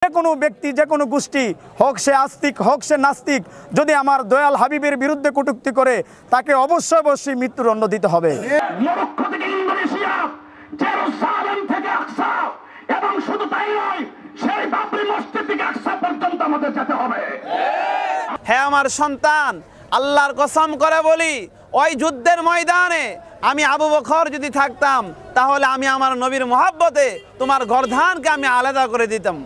যে কোনো ব্যক্তি যে কোনো গোষ্ঠী হোক সে আস্তিক হোক সে নাস্তিক যদি আমার দয়াল হাবিবের বিরুদ্ধে কটূক্তি করে তাকে অবশ্যই অবশ্যই মৃত্যুদণ্ড দিতে হবে। মরক্কো থেকে ইন্দোনেশিয়া, জেরুসালেম থেকে আকসা, এবং শুধু তাই নয়, সেই বাবরি মসজিদ থেকে আকসা পর্যন্ত আমাদের যেতে হবে। হ্যাঁ আমার সন্তান, আল্লাহর কসম করে বলি, ওই যুদ্ধের ময়দানে আমি আবু বকর যদি থাকতাম তাহলে আমি আমার নবীর মহাব্বতে তোমার গর্দানকে আমি আলাদা করে দিতাম।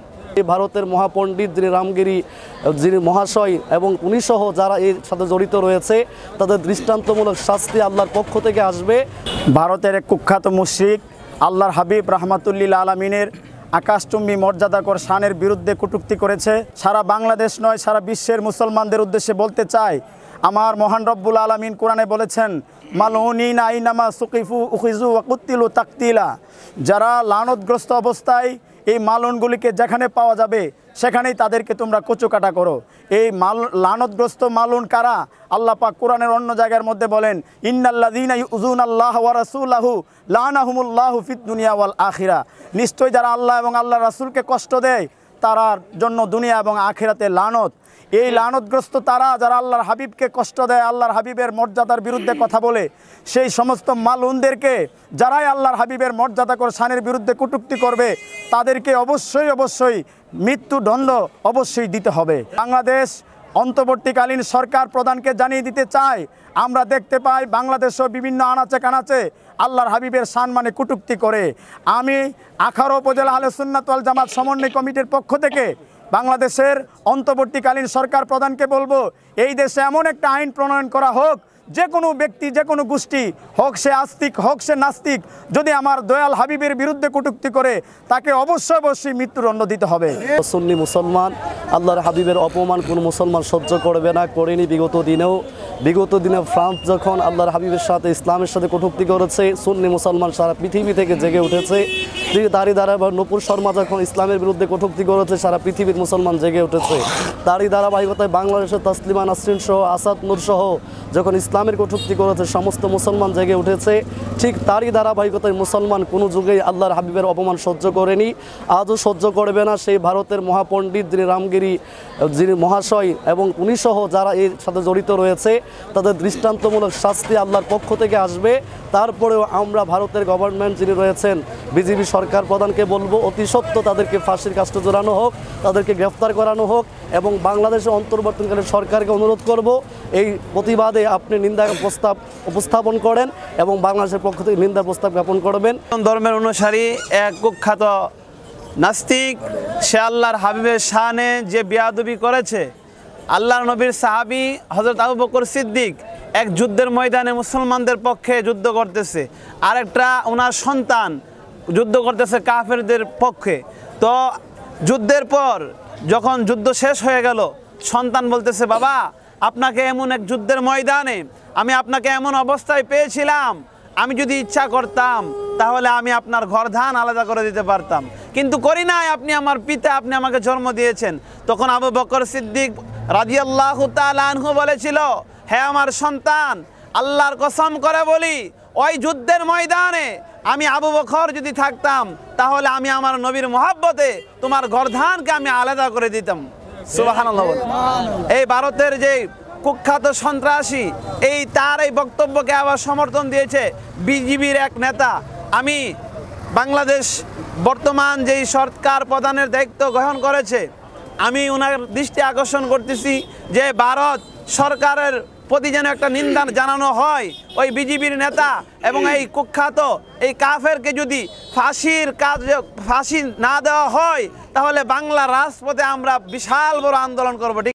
ভারতের মহাপণ্ডিত যিনি রামগিরি যিনি মহাশয় এবং উনি সহ যারা এর সাথে জড়িত রয়েছে তাদের দৃষ্টান্তমূলক শাস্তি আল্লাহর পক্ষ থেকে আসবে। ভারতের এক কুখ্যাত মুশরিক আল্লাহর হাবিব রাহমাতুল্লিল আলামিনের আকাশচুম্বী মর্যাদাকর শানের বিরুদ্ধে কটূক্তি করেছে। সারা বাংলাদেশ নয়, সারা বিশ্বের মুসলমানদের উদ্দেশ্যে বলতে চাই, আমার মহান রব্বুল আলামিন কোরআনে বলেছেন, মালউনিনা আইনামা সুকিফু উখিজু ওয়া কুতিলু তাকতিলা। যারা লানতগ্রস্ত অবস্থায় এই মালুনগুলিকে যেখানে পাওয়া যাবে সেখানেই তাদেরকে তোমরা কচুকাটা করো। এই লানতগ্রস্ত মালুন কারা? আল্লাহ পাক কোরআনের অন্য জায়গার মধ্যে বলেন, ইন্নাল্লাযীনা ইউযুনাল্লাহ ওয়া রাসূলাহু লানাহুমুল্লাহু ফিদ দুনিয়া ওয়াল আখিরা। নিশ্চয় যারা আল্লাহ এবং আল্লাহর রাসূলকে কষ্ট দেয় তারার জন্য দুনিয়া এবং আখিরাতে লানত। এই লানতগ্রস্ত তারা যারা আল্লাহর হাবিবকে কষ্ট দেয়, আল্লাহর হাবিবের মর্যাদার বিরুদ্ধে কথা বলে, সেই সমস্ত মালউনদেরকে যারাই আল্লাহর হাবিবের মর্যাদাকর শানের বিরুদ্ধে কটূক্তি করবে তাদেরকে অবশ্যই অবশ্যই মৃত্যুদণ্ড অবশ্যই দিতে হবে। বাংলাদেশ অন্তর্বর্তীকালীন সরকার প্রধানকে জানিয়ে দিতে চাই, আমরা দেখতে পাই বাংলাদেশও বিভিন্ন আনাচে কানাচে আল্লাহর হাবিবের শান মানে কটূক্তি করে। আমি আখাউড়া উপজেলা আহলে সুন্নাত ওয়াল জামাত সমন্বয় কমিটির পক্ষ থেকে বাংলাদেশের অন্তর্বর্তীকালীন সরকার প্রধানকে বলবো, এই দেশে এমন একটা আইন প্রণয়ন করা হোক, যে কোনো ব্যক্তি যে কোনো গোষ্ঠী হোক সে আস্তিক হোক সে নাস্তিক যদি আমার দয়াল হাবিবের বিরুদ্ধে কটূক্তি করে তাকে অবশ্যই অবশ্যই মৃত্যুদণ্ড দিতে হবে। সুন্নি মুসলমান আল্লাহর হাবিবের অপমান কোনো মুসলমান সহ্য করবে না, করেনি বিগত দিনে ফ্রান্স যখন আল্লাহর হাবিবের সাথে ইসলামের সাথে কটূক্তি করেছে, সুন্নি মুসলমান সারা পৃথিবী থেকে জেগে উঠেছে। তারই ধারাবাহিক নূপুর শর্মা যখন ইসলামের বিরুদ্ধে কটূক্তি করেছে সারা পৃথিবীর মুসলমান জেগে উঠেছে। তারই ধারাবাহিকতায় বাংলাদেশের তাসলিমা নাসরিন সহ আসাদ নূর সহ যখন ইসলামের কটূক্তি করেছে সমস্ত মুসলমান জেগে উঠেছে। ঠিক তারই ধারাবাহিকতায় মুসলমান কোনো যুগেই আল্লাহর হাবিবের অপমান সহ্য করেনি, আজও সহ্য করবে না। সেই ভারতের মহাপণ্ডিত যিনি রামগিরি যিনি মহাশয় এবং উনি সহ যারা এর সাথে জড়িত রয়েছে তাদের দৃষ্টান্তমূলক শাস্তি আল্লাহর পক্ষ থেকে আসবে। তারপরেও আমরা ভারতের গভর্নমেন্ট যিনি রয়েছেন বিজেপি সরকার প্রধানকে বলবো, অতি সত্ত্বর তাদেরকে ফাঁসির কাস্টে জোরানো হোক, তাদেরকে গ্রেফতার করানো হোক এবং বাংলাদেশের অন্তর্বর্তীকালীন সরকারকে অনুরোধ করব এই প্রতিবাদে আপনি নিন্দা প্রস্তাব উপস্থাপন করেন এবং বাংলাদেশের পক্ষ থেকে নিন্দা প্রস্তাব জ্ঞাপন করবেন। ধর্মের অনুসারী এক কুখ্যাত নাস্তিক, সে আল্লাহর হাবিবের শানে যে বেয়াদবি করেছে, আল্লাহর নবীর সাহাবী হযরত আবু বকর সিদ্দিক এক যুদ্ধের ময়দানে মুসলমানদের পক্ষে যুদ্ধ করতেছে, আরেকটা ওনার সন্তান যুদ্ধ করতেছে কাফেরদের পক্ষে। তো যুদ্ধের পর যখন যুদ্ধ শেষ হয়ে গেল, সন্তান বলতেছে, বাবা আপনাকে এমন এক যুদ্ধের ময়দানে আমি আপনাকে এমন অবস্থায় পেয়েছিলাম, আমি যদি ইচ্ছা করতাম তাহলে আমি আপনার গর্দান আলাদা করে দিতে পারতাম, কিন্তু করি নাই। আপনি আমার পিতা, আপনি আমাকে জন্ম দিয়েছেন। তখন আবু বকর সিদ্দিক রাদিয়াল্লাহু তাআলা আনহু বলেছিল, হ্যাঁ আমার সন্তান, আল্লাহর কসম করে বলি, ওই যুদ্ধের ময়দানে আমি আবু বকর যদি থাকতাম তাহলে আমি আমার নবীর মহাব্বতে তোমার গর্দানকে আমি আলাদা করে দিতাম। সুবহানাল্লাহ। এই ভারতের যে কুখ্যাত সন্ত্রাসী তার এই বক্তব্যকে আবার সমর্থন দিয়েছে বিজেপির এক নেতা। আমি বাংলাদেশ বর্তমান যেই সরকার প্রধানের দায়িত্ব গ্রহণ করেছে, আমি ওনার দৃষ্টি আকর্ষণ করতেছি যে ভারত সরকারের প্রতি যেন একটা নিন্দা জানানো হয়। ওই বিজেপির নেতা এবং এই কুখ্যাত এই কাফেরকে যদি ফাঁসি না দেওয়া হয় তাহলে বাংলা রাজপথে আমরা বিশাল বড় আন্দোলন করব।